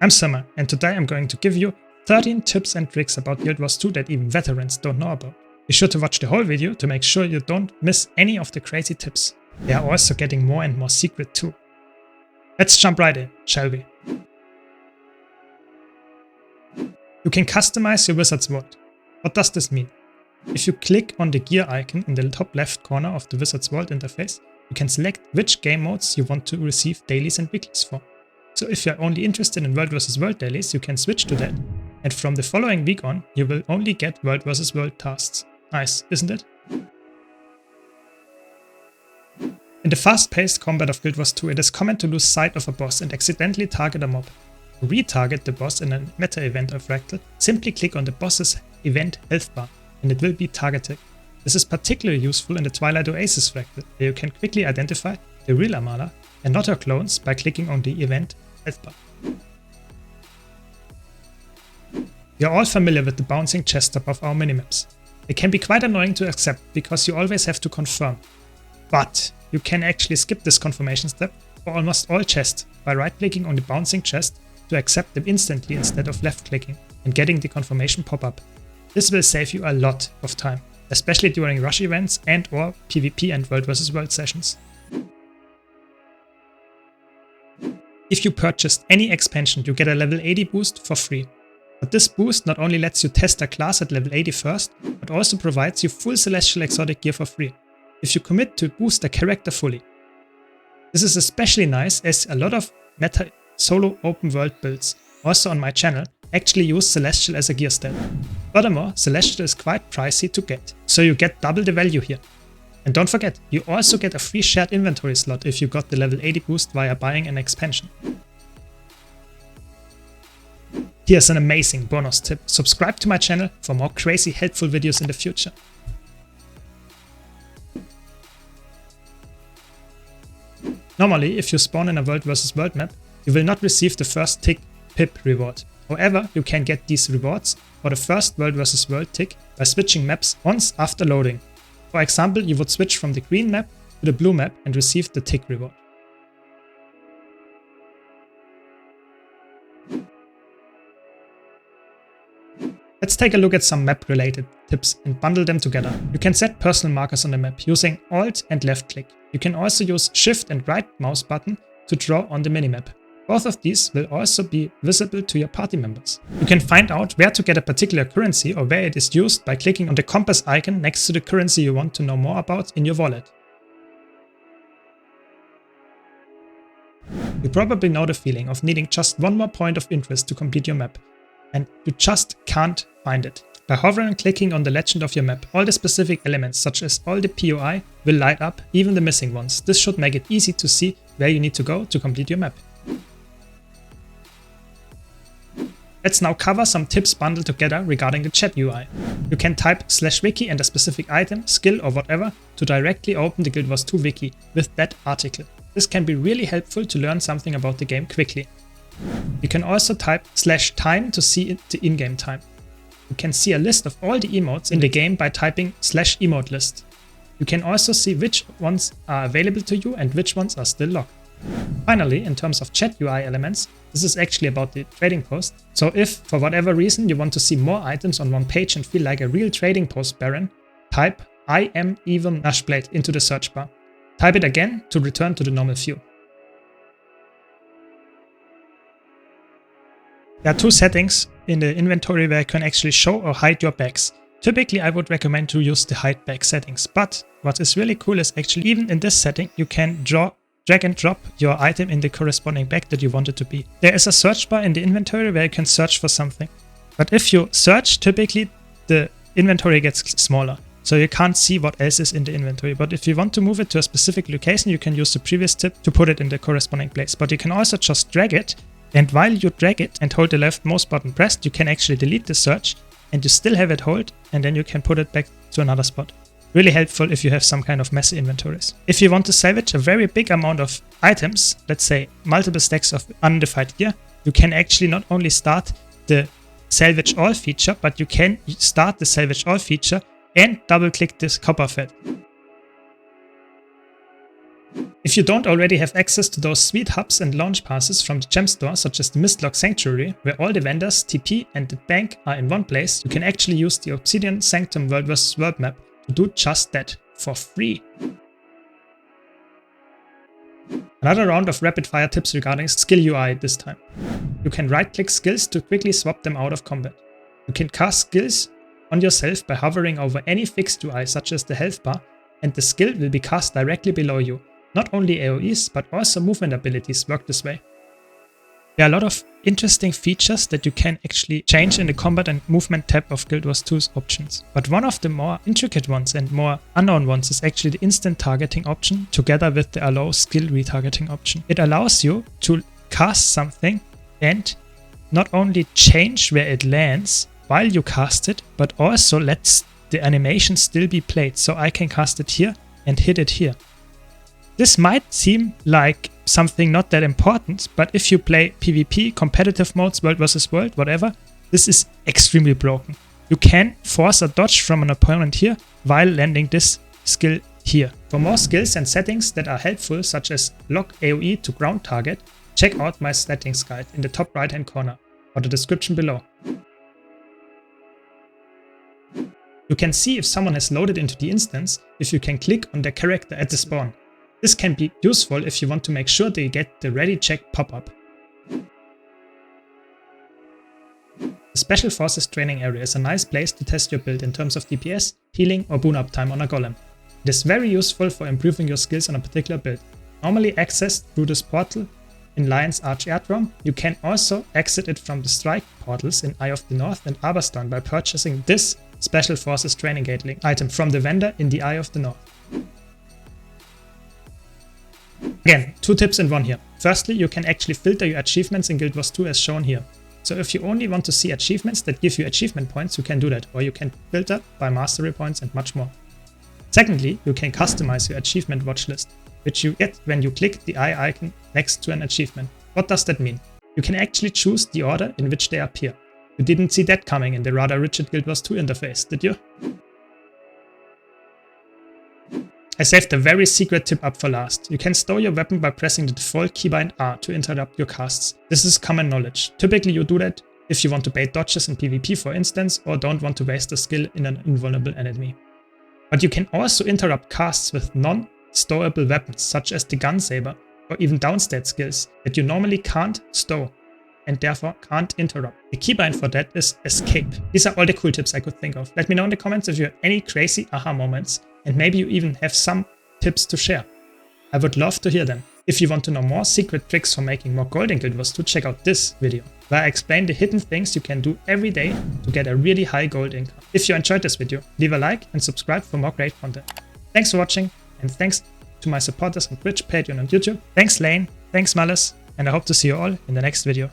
I'm Summer, and today I'm going to give you 13 tips and tricks about Guild Wars 2 that even veterans don't know about. Be sure to watch the whole video to make sure you don't miss any of the crazy tips. They are also getting more and more secret too. Let's jump right in, shall we? You can customize your Wizard's Vault. What does this mean? If you click on the gear icon in the top left corner of the Wizard's Vault interface, you can select which game modes you want to receive dailies and weeklies for. So if you're only interested in World vs. World dailies, you can switch to that, and from the following week on, you will only get World vs. World tasks. Nice, isn't it? In the fast-paced combat of Guild Wars 2, it is common to lose sight of a boss and accidentally target a mob. To retarget the boss in a meta event of Fractal, simply click on the boss's event health bar, and it will be targeted. This is particularly useful in the Twilight Oasis Fractal, where you can quickly identify the real Amala and not her clones by clicking on the event health bar. You're all familiar with the bouncing chest above our minimaps. They can be quite annoying to accept because you always have to confirm. But you can actually skip this confirmation step for almost all chests by right-clicking on the bouncing chest to accept them instantly instead of left-clicking and getting the confirmation pop-up. This will save you a lot of time, especially during rush events and or PvP and World vs. World sessions. If you purchased any expansion, you get a level 80 boost for free. But this boost not only lets you test a class at level 80 first, but also provides you full Celestial Exotic gear for free, if you commit to boost a character fully. This is especially nice as a lot of meta solo open world builds, also on my channel, actually use Celestial as a gear stat. Furthermore, Celestial is quite pricey to get, so you get double the value here. And don't forget, you also get a free shared inventory slot if you got the level 80 boost via buying an expansion. Here's an amazing bonus tip. Subscribe to my channel for more crazy helpful videos in the future. Normally, if you spawn in a World vs. World map, you will not receive the first tick pip reward. However, you can get these rewards for the first World vs. World tick by switching maps once after loading. For example, you would switch from the green map to the blue map and receive the tick reward. Let's take a look at some map related tips and bundle them together. You can set personal markers on the map using Alt and left click. You can also use Shift and right mouse button to draw on the minimap. Both of these will also be visible to your party members. You can find out where to get a particular currency or where it is used by clicking on the compass icon next to the currency you want to know more about in your wallet. You probably know the feeling of needing just one more point of interest to complete your map, and you just can't find it. By hovering and clicking on the legend of your map, all the specific elements such as all the POI will light up, even the missing ones. This should make it easy to see where you need to go to complete your map. Let's now cover some tips bundled together regarding the chat UI. You can type /wiki and a specific item, skill or whatever to directly open the Guild Wars 2 wiki with that article. This can be really helpful to learn something about the game quickly. You can also type /time to see the in-game time. You can see a list of all the emotes in the game by typing /emote list. You can also see which ones are available to you and which ones are still locked. Finally, in terms of chat UI elements, this is actually about the trading post. So if, for whatever reason, you want to see more items on one page and feel like a real trading post baron, type I am even Nashblade into the search bar. Type it again to return to the normal view. There are two settings in the inventory where you can actually show or hide your bags. Typically, I would recommend to use the hide bag settings, but what is really cool is actually even in this setting, you can drag and drop your item in the corresponding bag that you want it to be. There is a search bar in the inventory where you can search for something. But if you search, typically the inventory gets smaller, so you can't see what else is in the inventory. But if you want to move it to a specific location, you can use the previous tip to put it in the corresponding place. But you can also just drag it, and while you drag it and hold the left mouse button pressed, you can actually delete the search and you still have it hold, and then you can put it back to another spot. Really helpful if you have some kind of messy inventories. If you want to salvage a very big amount of items, let's say multiple stacks of undefined gear, you can actually not only start the salvage all feature, but you can start the salvage all feature and double click this copper fed. If you don't already have access to those sweet hubs and launch passes from the gem store, such as the Mistlock Sanctuary, where all the vendors, TP and the bank are in one place, you can actually use the Obsidian Sanctum World vs. World map to do just that for free. Another round of rapid fire tips regarding skill UI this time. You can right click skills to quickly swap them out of combat. You can cast skills on yourself by hovering over any fixed UI such as the health bar, and the skill will be cast directly below you. Not only AoEs, but also movement abilities work this way. There are a lot of interesting features that you can actually change in the combat and movement tab of Guild Wars 2's options. But one of the more intricate ones and more unknown ones is actually the instant targeting option together with the allow skill retargeting option. It allows you to cast something and not only change where it lands while you cast it, but also lets the animation still be played. So I can cast it here and hit it here. This might seem like something not that important, but if you play PvP, competitive modes, world versus world, whatever, this is extremely broken. You can force a dodge from an opponent here while landing this skill here. For more skills and settings that are helpful, such as lock AoE to ground target, check out my settings guide in the top right hand corner or the description below. You can see if someone has loaded into the instance if you can click on their character at the spawn. This can be useful if you want to make sure they get the ready check pop-up. The Special Forces training area is a nice place to test your build in terms of DPS, healing or boon uptime on a golem. It is very useful for improving your skills on a particular build. Normally accessed through this portal in Lion's Arch Airdrome, you can also exit it from the strike portals in Eye of the North and Aberstorn by purchasing this Special Forces training gate link item from the vendor in the Eye of the North. Again, 2 tips in one here. Firstly, you can actually filter your achievements in Guild Wars 2 as shown here. So if you only want to see achievements that give you achievement points, you can do that, or you can filter by mastery points and much more. Secondly, you can customize your achievement watch list, which you get when you click the eye icon next to an achievement. What does that mean? You can actually choose the order in which they appear. You didn't see that coming in the rather rigid Guild Wars 2 interface, did you? I saved a very secret tip up for last. You can stow your weapon by pressing the default keybind R to interrupt your casts. This is common knowledge. Typically you do that if you want to bait dodges in PvP for instance, or don't want to waste a skill in an invulnerable enemy. But you can also interrupt casts with non-stowable weapons such as the gun saber or even downstat skills that you normally can't stow and therefore can't interrupt. The keybind for that is escape. These are all the cool tips I could think of. Let me know in the comments if you have any crazy aha moments. And maybe you even have some tips to share. I would love to hear them. If you want to know more secret tricks for making more gold in Guild Wars 2, check out this video, where I explain the hidden things you can do every day to get a really high gold income. If you enjoyed this video, leave a like and subscribe for more great content. Thanks for watching, and thanks to my supporters on Twitch, Patreon and YouTube. Thanks Lane, thanks Malice, and I hope to see you all in the next video.